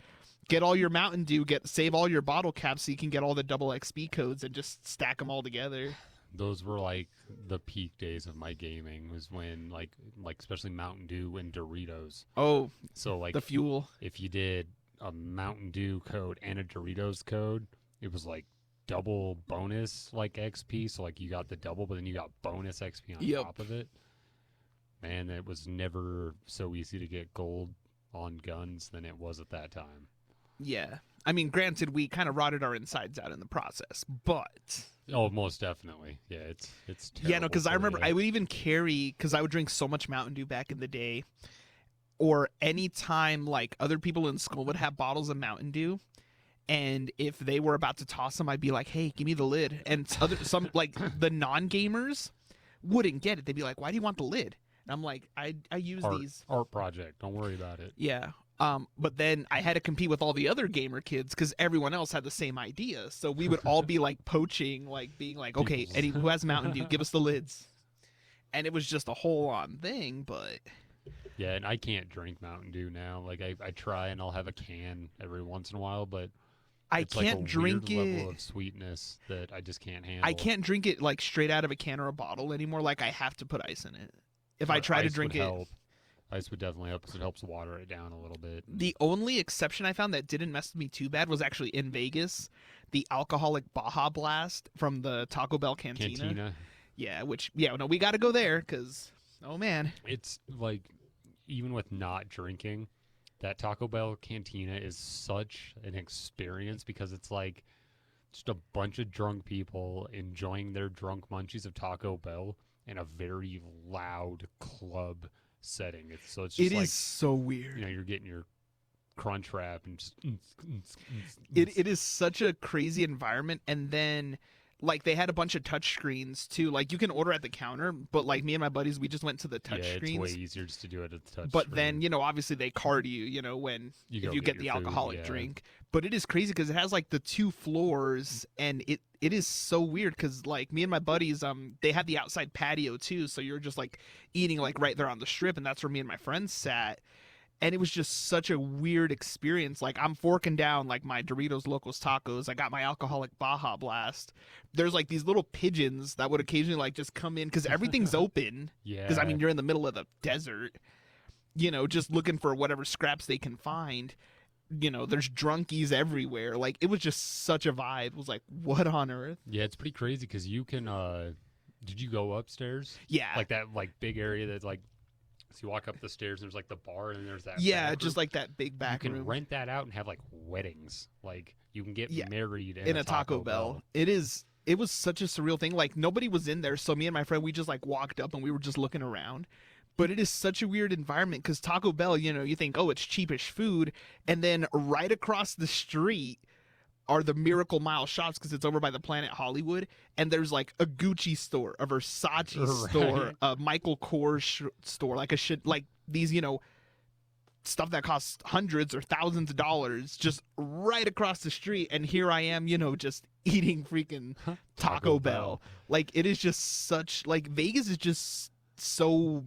get all your Mountain Dew, save all your bottle caps so you can get all the double XP codes and just stack them all together. Those were like the peak days of my gaming. Was when like especially Mountain Dew and Doritos. Oh, So like the fuel. if you did a Mountain Dew code and a Doritos code, it was like double bonus like XP. So like you got the double, but then you got bonus XP on Yep. top of it. Man, it was never so easy to get gold on guns than it was at that time. Yeah. I mean, granted, we kind of rotted our insides out in the process, but Oh, most definitely. Yeah, it's terrible. yeah, no, because I for remember ya. I would even carry, because I would drink so much Mountain Dew back in the day, or anytime like other people in school would have bottles of Mountain Dew. And if they were about to toss them, I'd be like, "Hey, give me the lid." And some like the non-gamers wouldn't get it. They'd be like, "Why do you want the lid?" And I'm like, "I use art, these." art project. Don't worry about it. Yeah. But then I had to compete with all the other gamer kids because everyone else had the same idea. So we would all be like poaching, like being like, "Okay, People's- Eddie, who has Mountain Dew? Give us the lids." And it was just a whole on thing, but Yeah, and I can't drink Mountain Dew now. Like I try and I'll have a can every once in a while, but I it's can't like a drink weird it. level of sweetness that I just can't handle. I can't drink it like straight out of a can or a bottle anymore. Like I have to put ice in it. If I Or try to ice drink would it, help. Ice would definitely help because it helps water it down a little bit. the only exception I found that didn't mess with me too bad was actually in Vegas, the alcoholic Baja Blast from the Taco Bell Cantina. Yeah, no, we got to go there because oh man, It's like even with not drinking, that Taco Bell Cantina is such an experience because it's like just a bunch of drunk people enjoying their drunk munchies of Taco Bell in a very loud club setting. It's just it like is so weird. you're getting your crunch wrap and just It is such a crazy environment, and then like they had a bunch of touch screens too. Like you can order at the counter, but like me and my buddies, we just went to the touch yeah, screens. it's way easier just to do it at the touch But screen. then obviously they card you, when You if go you get get the your food, alcoholic yeah. drink. But it is crazy because it has like the 2 floors, and it is so weird because like me and my buddies, they had the outside patio too, so you're just like eating like right there on the strip, and that's where me and my friends sat. And it was just such a weird experience. Like I'm forking down like my Doritos Locos Tacos. I got my alcoholic Baja Blast. There's like these little pigeons that would occasionally like just come in because everything's open. yeah, Because I mean you're in the middle of the desert, just looking for whatever scraps they can find. There's drunkies everywhere. Like it was just such a vibe. It was like, what on earth? yeah, it's pretty crazy because you can. Did you go upstairs? Yeah. Like that, like big area that's like. So you walk up the stairs, and there's like the bar, and there's that. Yeah, back just room. like that big back you can room rent that out and have like weddings. Like you can get Yeah, married in a Taco Bell. It was such a surreal thing. Like nobody was in there, so me and my friend we just like walked up and we were just looking around. But it is such a weird environment because Taco Bell, you think, oh, it's cheapish food, and then right across the street are the Miracle Mile shops because it's over by the Planet Hollywood, and there's like a Gucci store, a Versace Right. store, a Michael Kors store, like like these, stuff that costs hundreds or thousands of dollars just right across the street, and here I am, just eating freaking Taco Bell. Like it is just such like Vegas is just so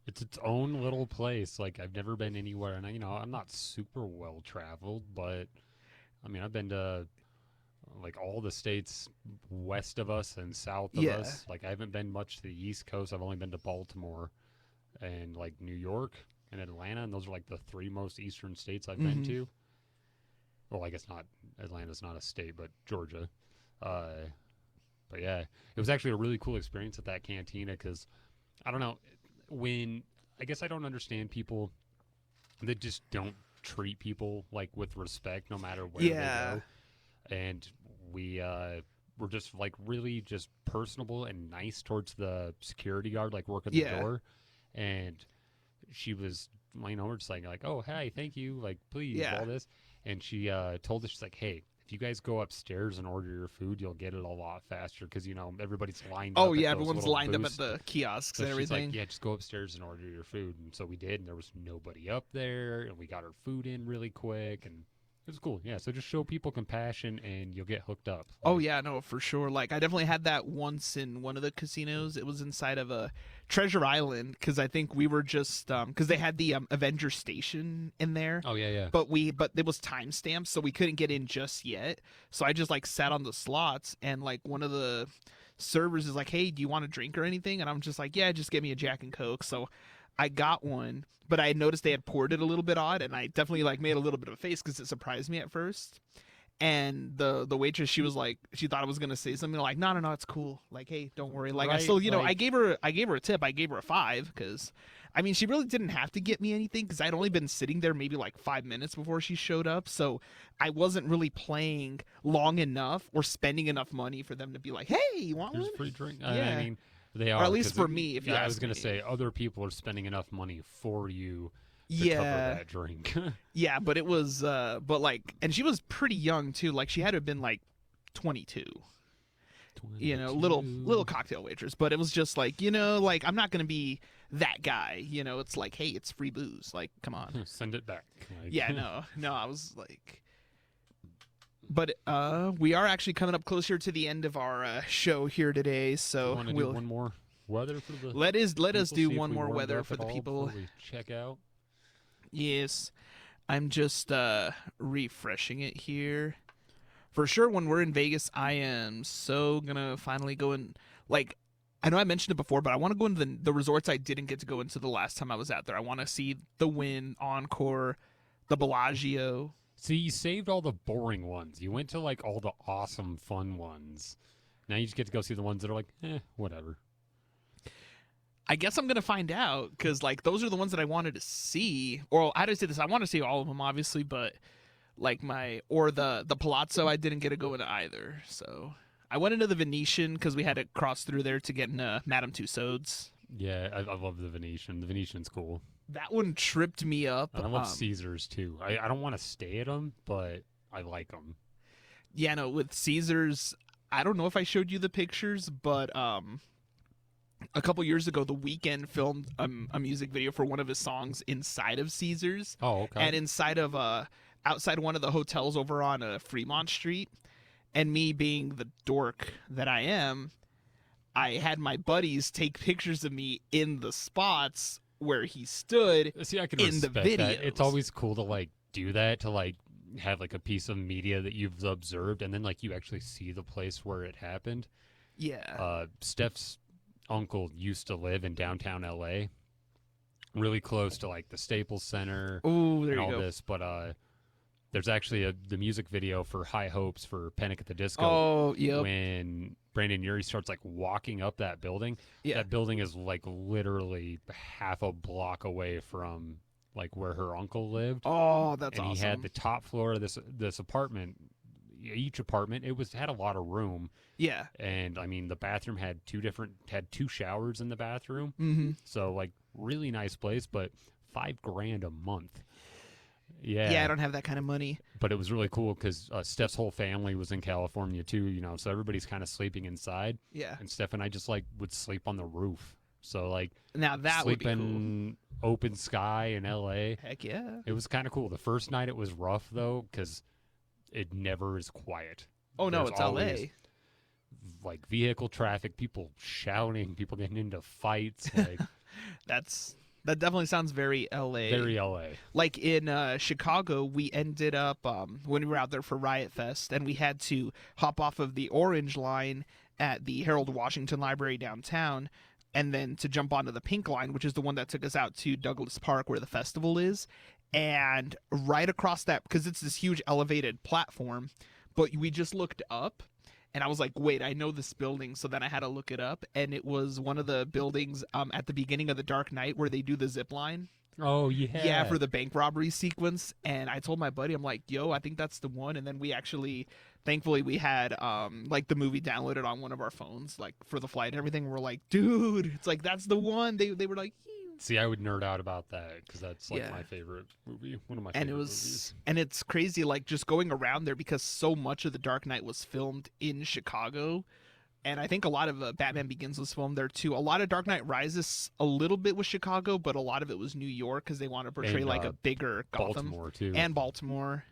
It's its own little place. Like I've never been anywhere, and I'm not super well traveled, but I mean I've been to like all the states west of us and south of Yeah. us. Like I haven't been much to the East Coast. I've only been to Baltimore and like New York and Atlanta, and those are like the 3 most eastern states I've been Mhm. to. Well, I guess not. Atlanta's not a state, but Georgia. But yeah, it was actually a really cool experience at that cantina because I don't know when I guess I don't understand people that just don't treat people like with respect no matter where Yeah. they go. And we were just like really just personable and nice towards the security guard like working the Yeah. door. And she was, we're just like, oh, hey, thank you, like, please, Yeah. all this. And she told us, she's like, hey, if you guys go upstairs and order your food, you'll get it a lot faster because, everybody's lined up. Oh at yeah, those everyone's little lined up booths. at the kiosks So and she's everything. like, yeah, just go upstairs and order your food. And so we did, and there was nobody up there, and we got our food in really quick, and it was cool. Yeah, so just show people compassion, and you'll get hooked up. Oh Like, yeah, no, for sure. Like I definitely had that once in one of the casinos. It was inside of a Treasure Island because I think we were just because they had the Avenger Station in there. Oh yeah, yeah. But it was time stamped, so we couldn't get in just yet. So I just like sat on the slots, and like one of the servers is like, "Hey, do you want a drink or anything?" And I'm just like, "Yeah, just get me a Jack and Coke." So I got one, but I noticed they had poured it a little bit odd, and I definitely like made a little bit of a face because it surprised me at first. And the waitress, she was like, she thought I was gonna say something like, no, it's cool. Like, hey, don't worry. Like, I Right, still, I like- gave her a tip. I gave her a 5 because, I mean, she really didn't have to get me anything because I'd only been sitting there maybe like 5 minutes before she showed up. So I wasn't really playing long enough or spending enough money for them to be like, hey, you want There's one? a free drink. Yeah. I mean, they Or are. at least 'cause for me, if you I was ask gonna me. say other people are spending enough money for you to cover Yeah, that drink. yeah, but it was, but like, and she was pretty young too. Like, she had to have been like 22. Little cocktail waitress, but it was just like, like I'm not gonna be that guy. It's like, hey, it's free booze. Like, come on. Send it back. Like, Yeah, no, I was like, but we are actually coming up closer to the end of our show here today, so Want to do one more weather for the let us people, do see if one we more warmed weather up for at the all people. before we check out. Yes, I'm just refreshing it here. For sure, when we're in Vegas, I am so gonna finally go in. Like, I know I mentioned it before, but I want to go into the resorts I didn't get to go into the last time I was out there. I want to see the Wynn, Encore, the Bellagio. See, you saved all the boring ones. You went to like all the awesome, fun ones. Now you just get to go see the ones that are like, whatever. I guess I'm gonna find out because like those are the ones that I wanted to see. Or how do I say this? I want to see all of them, obviously, but like the Palazzo, I didn't get to go into either. So I went into the Venetian because we had to cross through there to get into Madame Tussauds. Yeah, I love the Venetian. The Venetian's cool. That one tripped me up. And I love Caesars too. I don't want to stay at them, but I like them. Yeah, no, with Caesars, I don't know if I showed you the pictures, but a couple years ago, The Weeknd filmed a music video for one of his songs inside of Caesars. Oh, okay. And inside of outside one of the hotels over on Fremont Street. And me being the dork that I am, I had my buddies take pictures of me in the spots where he stood. See, I can in the respect that. It's videos. always cool to like do that, to like have like a piece of media that you've observed, and then like you actually see the place where it happened. Yeah. Steph's uncle used to live in downtown LA, really close to like the Staples Center Ooh, there and you all go. this. But there's actually the music video for High Hopes for Panic at the Disco. Oh, yep. When Brandon Urie starts like walking up that building, Yeah. that building is like literally half a block away from like where her uncle lived. Oh, that's and awesome. he had the top floor of this apartment. Each apartment, had a lot of room, Yeah. and I mean the bathroom had two showers in the bathroom, Mm-hmm. so like really nice place, but $5,000 a month. Yeah, Yeah, I don't have that kind of money. but it was really cool because Steph's whole family was in California too, so everybody's kind of sleeping inside, Yeah. and Steph and I just like would sleep on the roof. So like Now that would be cool. sleeping open sky in LA. Heck yeah. It was kind of cool. The first night it was rough though because it never is quiet. Oh no, There's it's always, LA. like vehicle traffic, people shouting, people getting into fights, like That definitely sounds very LA. very LA. Like in Chicago, we ended up when we were out there for Riot Fest, and we had to hop off of the Orange Line at the Harold Washington Library downtown, and then to jump onto the Pink Line, which is the one that took us out to Douglas Park where the festival is. And right across that, because it's this huge elevated platform, but we just looked up, And I was like, wait, I know this building. So then I had to look it up, and it was one of the buildings at the beginning of The Dark Knight where they do the zip line. Oh Yeah, for the bank robbery sequence. And I told my buddy, I'm like, yo, I think that's the one. And then we actually, thankfully, we had like the movie downloaded on one of our phones, like for the flight and everything. We're like, dude, it's like that's the one. They were like, See, I would nerd out about that because that's like Yeah. my favorite movie. One of my and favorite it was movies. and it's crazy like just going around there because so much of The Dark Knight was filmed in Chicago. And I think a lot of Batman Begins was filmed there too. A lot of Dark Knight Rises, a little bit was Chicago, but a lot of it was New York because they want to portray And, like a bigger Gotham Baltimore too. and Baltimore.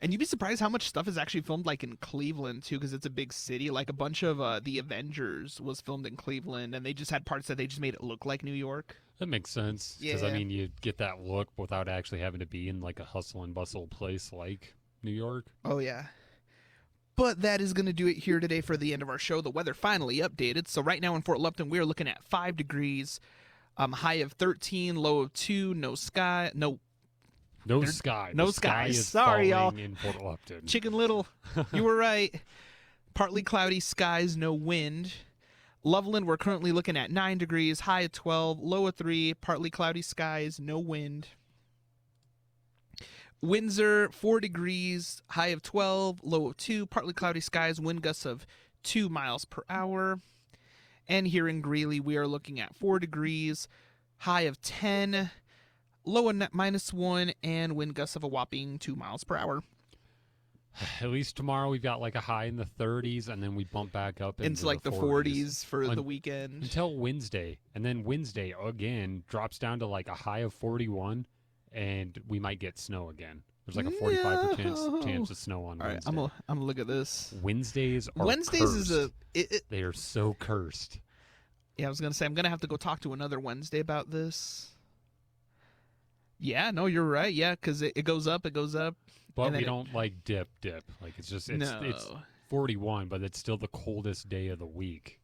And you'd be surprised how much stuff is actually filmed like in Cleveland too, because it's a big city. Like a bunch of the Avengers was filmed in Cleveland, and they just had parts that they just made it look like New York. That makes sense because Yeah. I mean you get that look without actually having to be in like a hustle and bustle place like New York. Oh yeah. But that is going to do it here today for the end of our show. The weather finally updated. So right now in Fort Lupton, we are looking at 5 degrees, high of 13, low of 2, no sky, no No There- sky. no The sky skies. is Sorry, y'all. falling in Fort Lupton. Chicken Little. You were right. Partly cloudy skies, no wind. Loveland, we're currently looking at 9 degrees, high of 12, low of 3, partly cloudy skies, no wind. Windsor, 4 degrees, high of 12, low of 2, partly cloudy skies, wind gusts of 2 miles per hour. And here in Greeley, we are looking at 4 degrees, high of 10, low of -1, and wind gusts of a whopping 2 miles per hour. At least tomorrow we've got like a high in the 30s, and then we bump back up into Into like the 40s for the weekend. until Wednesday, and then Wednesday again drops down to like a high of 41, and we might get snow again. There's like a 45% chance of snow on All right, Wednesday. I'm gonna look at this. Wednesdays are Wednesdays cursed. is They are so cursed. yeah. I was gonna say I'm gonna have to go talk to another Wednesday about this. Yeah, no, you're right. Yeah, because it goes up, it goes up. But And then we it- don't like dip. Like it's just it's No. it's 41, but it's still the coldest day of the week.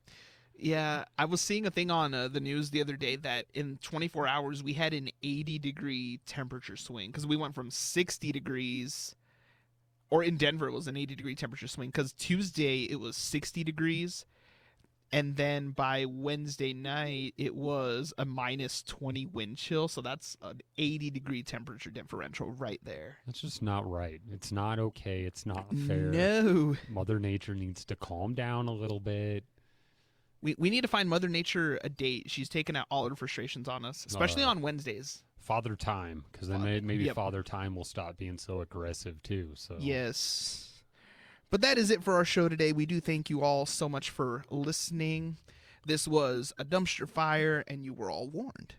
Yeah, I was seeing a thing on the news the other day that in 24 hours we had an 80-degree temperature swing because we went from 60 degrees, or in Denver it was an 80-degree temperature swing because Tuesday it was 60 degrees, and then by Wednesday night it was a -20 wind chill, so that's an 80-degree temperature differential right there. That's just not right. It's not okay. It's not fair. No. Mother Nature needs to calm down a little bit. We need to find Mother Nature a date. She's taken out all her frustrations on us, especially on Wednesdays. Father Time, because then Father- maybe yep. Father Time will stop being so aggressive too. So Yes. But that is it for our show today. We do thank you all so much for listening. This was a dumpster fire, and you were all warned.